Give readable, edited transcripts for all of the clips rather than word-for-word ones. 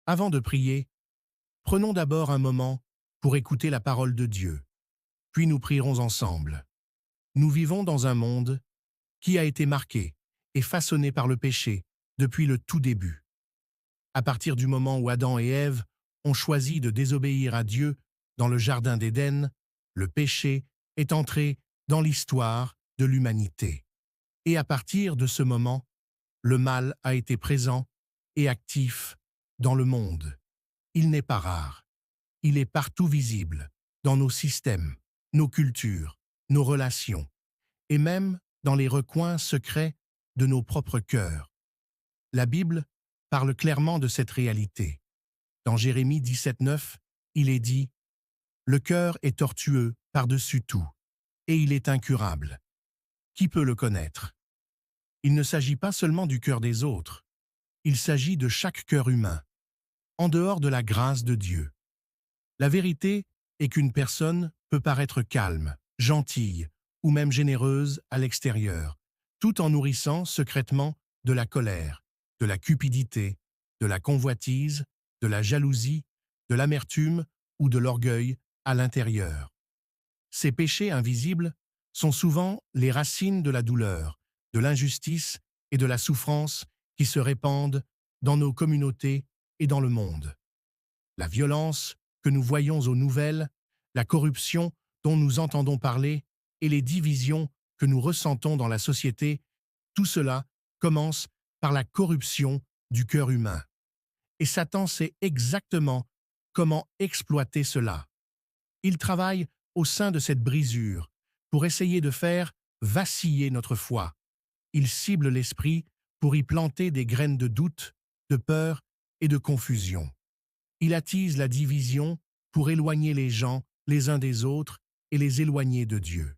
Avant de prier, prenons d'abord un moment pour écouter la parole de Dieu, puis nous prierons ensemble. Nous vivons dans un monde qui a été marqué et façonné par le péché depuis le tout début. À partir du moment où Adam et Ève ont choisi de désobéir à Dieu dans le jardin d'Éden, le péché est entré dans l'histoire de l'humanité. Et à partir de ce moment, le mal a été présent et actif dans le monde. Il n'est pas rare. Il est partout visible, dans nos systèmes, nos cultures, nos relations, et même dans les recoins secrets de nos propres cœurs. La Bible parle clairement de cette réalité. Dans Jérémie 17,9, il est dit « Le cœur est tortueux par-dessus tout, et il est incurable. Qui peut le connaître ?» Il ne s'agit pas seulement du cœur des autres, il s'agit de chaque cœur humain, en dehors de la grâce de Dieu. La vérité est qu'une personne peut paraître calme, gentille ou même généreuse à l'extérieur, tout en nourrissant secrètement de la colère, de la cupidité, de la convoitise, de la jalousie, de l'amertume ou de l'orgueil à l'intérieur. Ces péchés invisibles sont souvent les racines de la douleur, de l'injustice et de la souffrance qui se répandent dans nos communautés et dans le monde. La violence que nous voyons aux nouvelles, la corruption dont nous entendons parler et les divisions que nous ressentons dans la société, tout cela commence par la corruption du cœur humain. Et Satan sait exactement comment exploiter cela. Il travaille au sein de cette brisure pour essayer de faire vaciller notre foi. Il cible l'esprit pour y planter des graines de doute, de peur et de confusion. Il attise la division pour éloigner les gens les uns des autres et les éloigner de Dieu.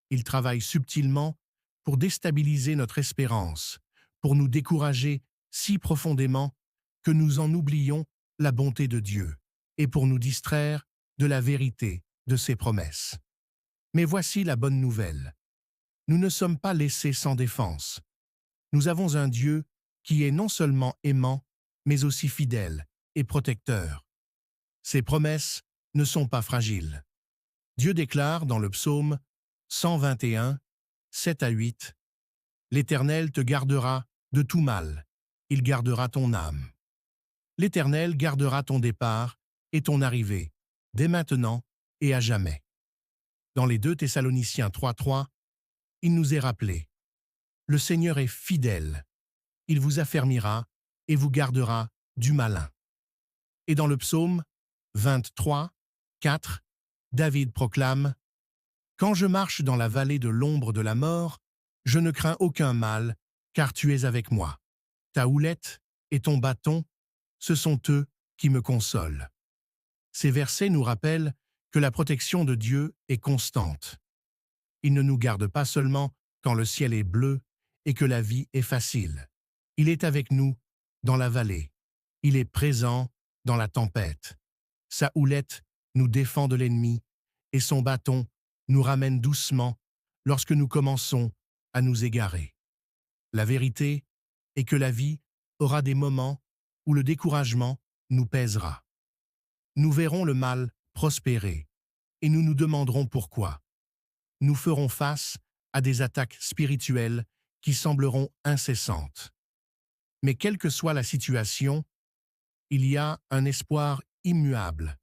Il travaille subtilement pour déstabiliser notre espérance, pour nous décourager si profondément que nous en oublions la bonté de Dieu et pour nous distraire de la vérité de ses promesses. Mais voici la bonne nouvelle. Nous ne sommes pas laissés sans défense. Nous avons un Dieu qui est non seulement aimant, mais aussi fidèle et protecteur. Ses promesses ne sont pas fragiles. Dieu déclare dans le psaume 121, 7 à 8, « L'Éternel te gardera de tout mal, il gardera ton âme. L'Éternel gardera ton départ et ton arrivée, dès maintenant et à jamais. » Dans les 2 Thessaloniciens 3,3, il nous est rappelé, « Le Seigneur est fidèle, il vous affermira et vous gardera du malin. » Et dans le psaume 23, 4, David proclame « Quand je marche dans la vallée de l'ombre de la mort, je ne crains aucun mal, car tu es avec moi. Ta houlette et ton bâton, ce sont eux qui me consolent. » Ces versets nous rappellent que la protection de Dieu est constante. Il ne nous garde pas seulement quand le ciel est bleu et que la vie est facile. Il est avec nous dans la vallée. Il est présent dans la tempête. Sa houlette nous défend de l'ennemi et son bâton nous ramène doucement lorsque nous commençons à nous égarer. La vérité est que la vie aura des moments où le découragement nous pèsera. Nous verrons le mal prospérer et nous nous demanderons pourquoi. Nous ferons face à des attaques spirituelles qui sembleront incessantes. Mais quelle que soit la situation, il y a un espoir immuable.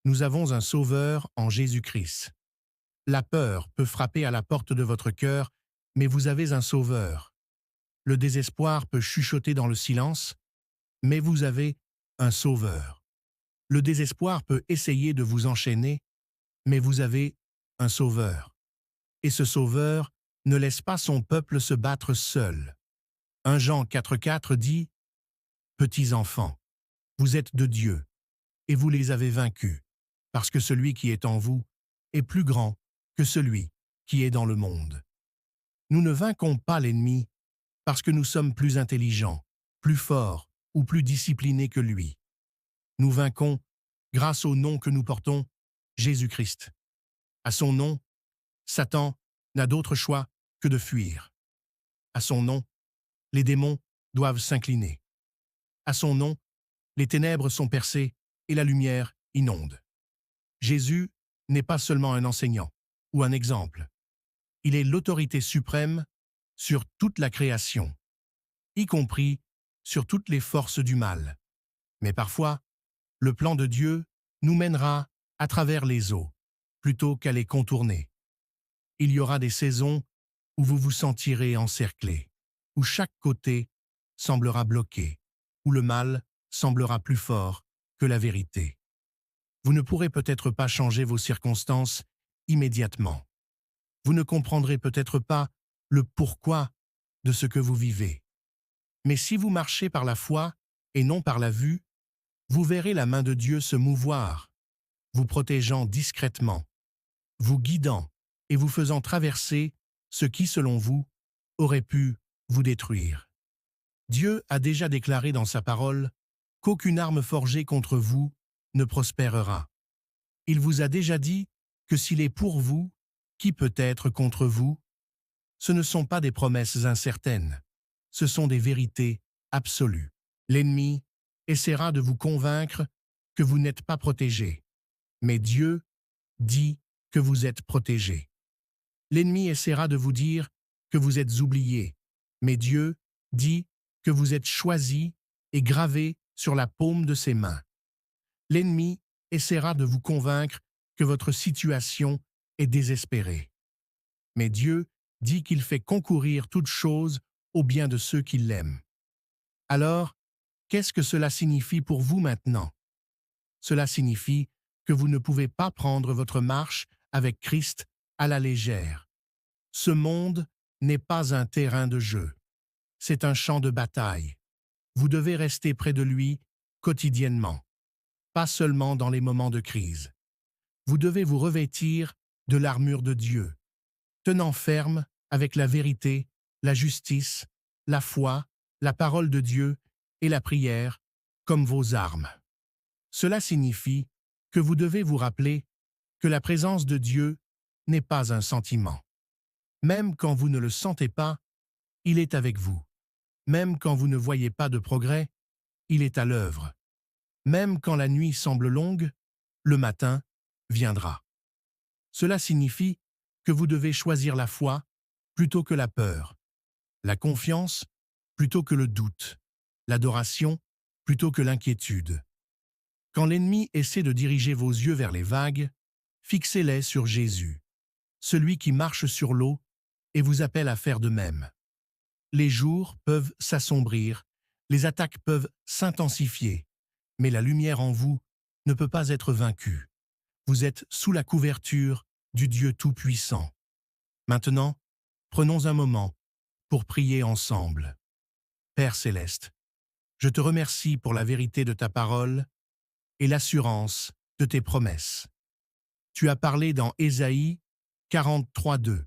Nous avons un Sauveur en Jésus-Christ. La peur peut frapper à la porte de votre cœur, mais vous avez un Sauveur. Le désespoir peut chuchoter dans le silence, mais vous avez un Sauveur. Le désespoir peut essayer de vous enchaîner, mais vous avez un Sauveur. Et ce Sauveur ne laisse pas son peuple se battre seul. 1 Jean 4,4 dit « Petits enfants, vous êtes de Dieu, et vous les avez vaincus, parce que celui qui est en vous est plus grand que celui qui est dans le monde. » Nous ne vainquons pas l'ennemi parce que nous sommes plus intelligents, plus forts ou plus disciplinés que lui. Nous vainquons grâce au nom que nous portons, Jésus-Christ. À son nom, Satan n'a d'autre choix que de fuir. À son nom, les démons doivent s'incliner. À son nom, Les ténèbres sont percées et la lumière inonde. Jésus n'est pas seulement un enseignant ou un exemple. Il est l'autorité suprême sur toute la création, y compris sur toutes les forces du mal. Mais parfois, le plan de Dieu nous mènera à travers les eaux, plutôt qu'à les contourner. Il y aura des saisons où vous vous sentirez encerclé, où chaque côté semblera bloqué, où le mal semblera plus fort que la vérité. Vous ne pourrez peut-être pas changer vos circonstances immédiatement. Vous ne comprendrez peut-être pas le pourquoi de ce que vous vivez. Mais si vous marchez par la foi et non par la vue, vous verrez la main de Dieu se mouvoir, vous protégeant discrètement, vous guidant et vous faisant traverser ce qui, selon vous, aurait pu vous détruire. Dieu a déjà déclaré dans sa parole qu'aucune arme forgée contre vous ne prospérera. Il vous a déjà dit que s'il est pour vous, qui peut être contre vous? Ce ne sont pas des promesses incertaines, ce sont des vérités absolues. L'ennemi essaiera de vous convaincre que vous n'êtes pas protégé, mais Dieu dit que vous êtes protégé. L'ennemi essaiera de vous dire que vous êtes oublié, mais Dieu dit que vous êtes choisi et gravé sur la paume de ses mains. L'ennemi essaiera de vous convaincre que votre situation est désespérée. Mais Dieu dit qu'il fait concourir toutes choses au bien de ceux qui l'aiment. Alors, qu'est-ce que cela signifie pour vous maintenant? Cela signifie que vous ne pouvez pas prendre votre marche avec Christ à la légère. Ce monde n'est pas un terrain de jeu. C'est un champ de bataille. Vous devez rester près de lui quotidiennement, pas seulement dans les moments de crise. Vous devez vous revêtir de l'armure de Dieu, tenant ferme avec la vérité, la justice, la foi, la parole de Dieu et la prière comme vos armes. Cela signifie que vous devez vous rappeler que la présence de Dieu n'est pas un sentiment. Même quand vous ne le sentez pas, il est avec vous. Même quand vous ne voyez pas de progrès, il est à l'œuvre. Même quand la nuit semble longue, le matin viendra. Cela signifie que vous devez choisir la foi plutôt que la peur, la confiance plutôt que le doute, l'adoration plutôt que l'inquiétude. Quand l'ennemi essaie de diriger vos yeux vers les vagues, fixez-les sur Jésus, celui qui marche sur l'eau et vous appelle à faire de même. Les jours peuvent s'assombrir, les attaques peuvent s'intensifier, mais la lumière en vous ne peut pas être vaincue. Vous êtes sous la couverture du Dieu Tout-Puissant. Maintenant, prenons un moment pour prier ensemble. Père céleste, je te remercie pour la vérité de ta parole et l'assurance de tes promesses. Tu as parlé dans Ésaïe 43:2.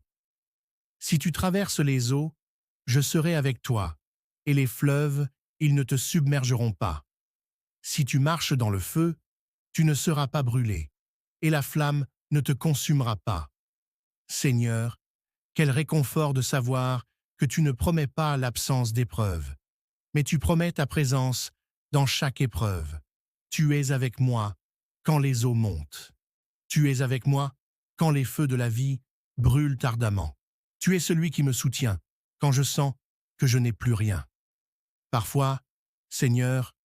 Si tu traverses les eaux, je serai avec toi, et les fleuves, ils ne te submergeront pas. Si tu marches dans le feu, tu ne seras pas brûlé, et la flamme ne te consumera pas. Seigneur, quel réconfort de savoir que tu ne promets pas l'absence d'épreuve, mais tu promets ta présence dans chaque épreuve. Tu es avec moi quand les eaux montent. Tu es avec moi quand les feux de la vie brûlent ardemment. Tu es celui qui me soutient quand je sens que je n'ai plus rien. Parfois, Seigneur,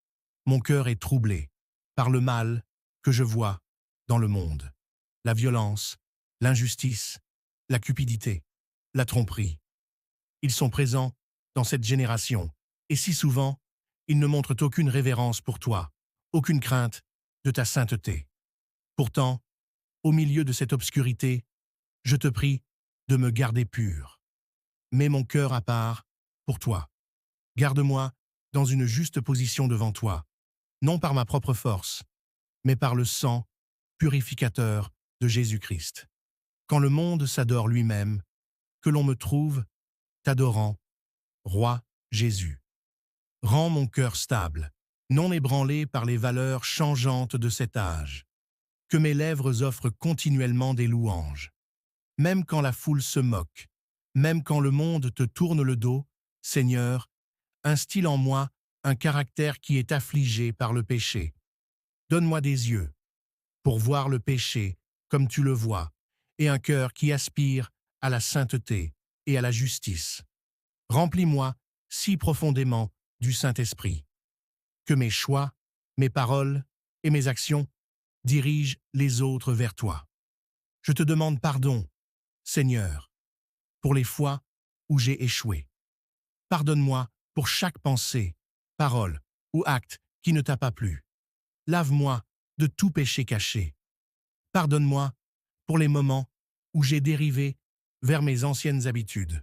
mon cœur est troublé par le mal que je vois dans le monde. La violence, l'injustice, la cupidité, la tromperie. Ils sont présents dans cette génération, et si souvent, ils ne montrent aucune révérence pour toi, aucune crainte de ta sainteté. Pourtant, au milieu de cette obscurité, je te prie de me garder pur. Mets mon cœur à part pour toi. Garde-moi dans une juste position devant toi, non par ma propre force, mais par le sang purificateur de Jésus-Christ. Quand le monde s'adore lui-même, que l'on me trouve t'adorant, Roi Jésus. Rends mon cœur stable, non ébranlé par les valeurs changeantes de cet âge. Que mes lèvres offrent continuellement des louanges. Même quand la foule se moque, même quand le monde te tourne le dos, Seigneur, instille en moi un caractère qui est affligé par le péché. Donne-moi des yeux pour voir le péché comme tu le vois, et un cœur qui aspire à la sainteté et à la justice. Remplis-moi si profondément du Saint-Esprit, que mes choix, mes paroles et mes actions dirigent les autres vers toi. Je te demande pardon, Seigneur, pour les fois où j'ai échoué. Pardonne-moi pour chaque pensée, parole ou acte qui ne t'a pas plu. Lave-moi de tout péché caché. Pardonne-moi pour les moments où j'ai dérivé vers mes anciennes habitudes,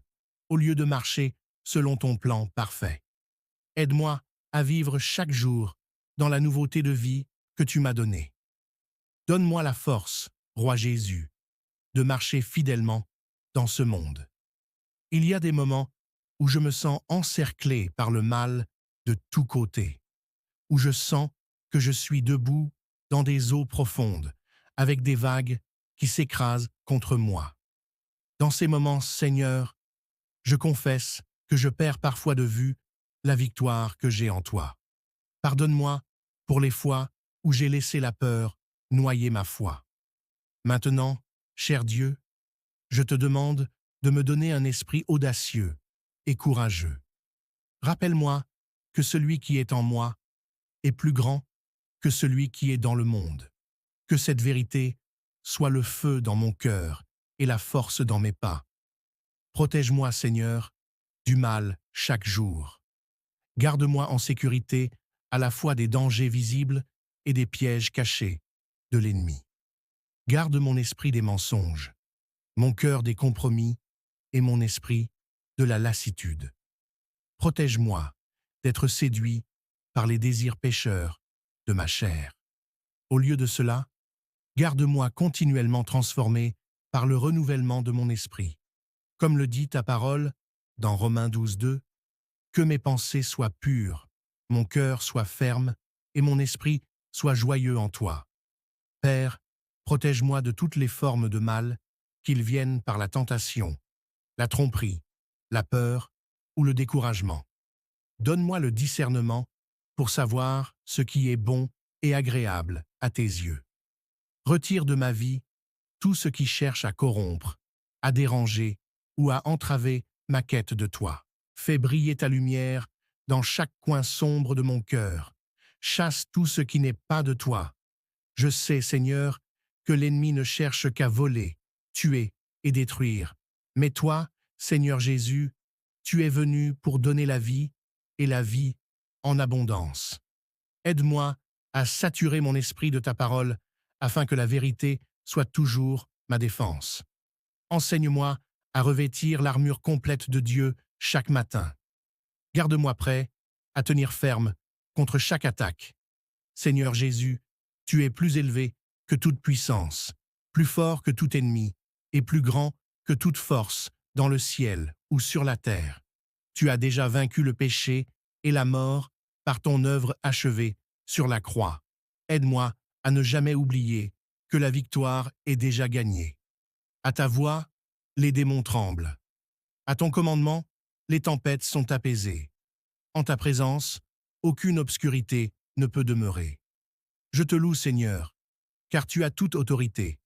au lieu de marcher selon ton plan parfait. Aide-moi à vivre chaque jour dans la nouveauté de vie que tu m'as donnée. Donne-moi la force, Roi Jésus, de marcher fidèlement dans ce monde. Il y a des moments où je me sens encerclé par le mal de tous côtés, où je sens que je suis debout dans des eaux profondes, avec des vagues qui s'écrasent contre moi. Dans ces moments, Seigneur, je confesse que je perds parfois de vue la victoire que j'ai en toi. Pardonne-moi pour les fois où j'ai laissé la peur noyer ma foi. Maintenant, cher Dieu, je te demande de me donner un esprit audacieux et courageux. Rappelle-moi que celui qui est en moi est plus grand que celui qui est dans le monde. Que cette vérité soit le feu dans mon cœur et la force dans mes pas. Protège-moi, Seigneur, du mal chaque jour. Garde-moi en sécurité à la fois des dangers visibles et des pièges cachés de l'ennemi. Garde mon esprit des mensonges, mon cœur des compromis et mon esprit de la lassitude. Protège-moi d'être séduit par les désirs pécheurs de ma chair. Au lieu de cela, garde-moi continuellement transformé par le renouvellement de mon esprit. Comme le dit ta parole dans Romains 12:2, que mes pensées soient pures, mon cœur soit ferme et mon esprit soit joyeux en toi. Père, protège-moi de toutes les formes de mal, qu'ils viennent par la tentation, la tromperie, la peur ou le découragement. Donne-moi le discernement pour savoir ce qui est bon et agréable à tes yeux. Retire de ma vie tout ce qui cherche à corrompre, à déranger ou à entraver ma quête de toi. Fais briller ta lumière dans chaque coin sombre de mon cœur. Chasse tout ce qui n'est pas de toi. Je sais, Seigneur, que l'ennemi ne cherche qu'à voler, tuer et détruire. Mais toi, Seigneur Jésus, tu es venu pour donner la vie, et la vie en abondance. Aide-moi à saturer mon esprit de ta parole, afin que la vérité soit toujours ma défense. Enseigne-moi à revêtir l'armure complète de Dieu chaque matin. Garde-moi prêt à tenir ferme contre chaque attaque. Seigneur Jésus, tu es plus élevé que toute puissance, plus fort que tout ennemi, et plus grand que toute force dans le ciel ou sur la terre. Tu as déjà vaincu le péché et la mort par ton œuvre achevée sur la croix. Aide-moi à ne jamais oublier que la victoire est déjà gagnée. À ta voix, les démons tremblent. À ton commandement, les tempêtes sont apaisées. En ta présence, aucune obscurité ne peut demeurer. Je te loue, Seigneur, car tu as toute autorité.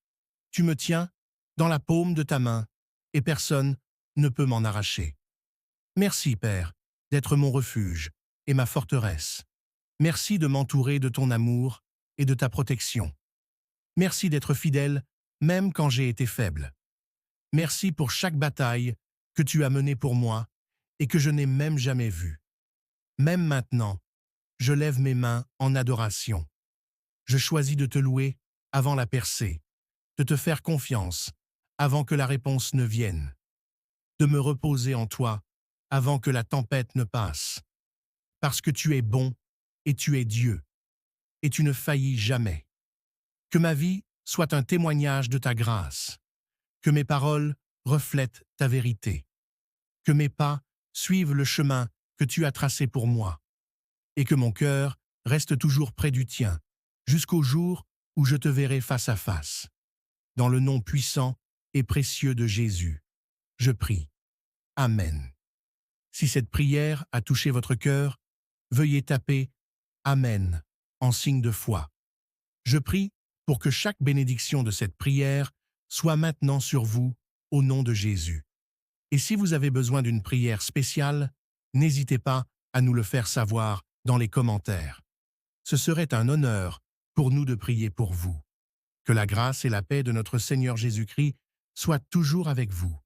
Tu me tiens dans la paume de ta main, et personne ne peut m'en arracher. Merci, Père, d'être mon refuge et ma forteresse. Merci de m'entourer de ton amour et de ta protection. Merci d'être fidèle, même quand j'ai été faible. Merci pour chaque bataille que tu as menée pour moi et que je n'ai même jamais vue. Même maintenant, je lève mes mains en adoration. Je choisis de te louer avant la percée, de te faire confiance avant que la réponse ne vienne, de me reposer en toi avant que la tempête ne passe, parce que tu es bon et tu es Dieu, et tu ne faillis jamais. Que ma vie soit un témoignage de ta grâce, que mes paroles reflètent ta vérité, que mes pas suivent le chemin que tu as tracé pour moi, et que mon cœur reste toujours près du tien, jusqu'au jour où je te verrai face à face. Dans le nom puissant et précieux de Jésus, je prie. Amen. Si cette prière a touché votre cœur, veuillez taper Amen en signe de foi. Je prie pour que chaque bénédiction de cette prière soit maintenant sur vous, au nom de Jésus. Et si vous avez besoin d'une prière spéciale, n'hésitez pas à nous le faire savoir dans les commentaires. Ce serait un honneur pour nous de prier pour vous. Que la grâce et la paix de notre Seigneur Jésus-Christ soient toujours avec vous.